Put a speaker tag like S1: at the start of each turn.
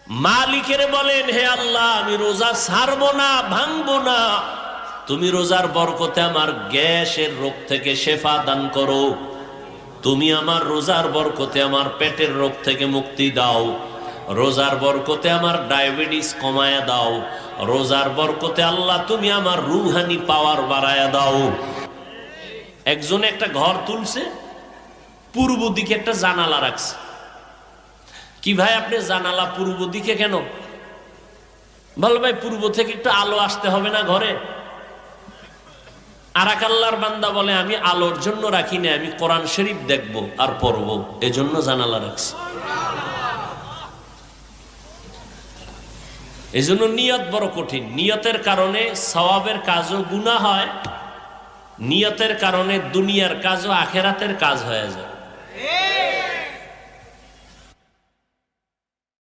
S1: মালিকের বলেন, হে আল্লাহ, আমি রোজা ছাড়বো না, ভাঙবো না। তুমি রোজার বরকতে আমার গ্যাসের রোগ থেকে শেফা দান করো। তুমি আমার রোজার বরকতে আমার পেটের রোগ থেকে মুক্তি দাও। রোজার বরকতে আমার ডায়াবেটিস কমায়া দাও। রোজার বরকতে আল্লাহ তুমি আমার রুহানি পাওয়ার বাড়ায়া দাও। একজনে একটা ঘর তুলছে, পূর্ব দিকে একটা জানালা রাখছে। কি ভাই, আপনি জানালা পূর্ব দিকে কেন? বল ভাই, পূর্ব থেকে একটু আলো আসতে হবে না ঘরে? আর এক আল্লাহর বান্দা বলে, আমি আলোর জন্য রাখি না, আমি কোরআন শরীফ দেখবো আর পড়বো, এজন্য জানালা রাখছি। এজন্য নিয়ত বড় কঠিন। নিয়তের কারণে সওয়াবের কাজও গুনাহ হয়, নিয়তের কারণে দুনিয়ার কাজও আখেরাতের কাজ হয়ে যায়।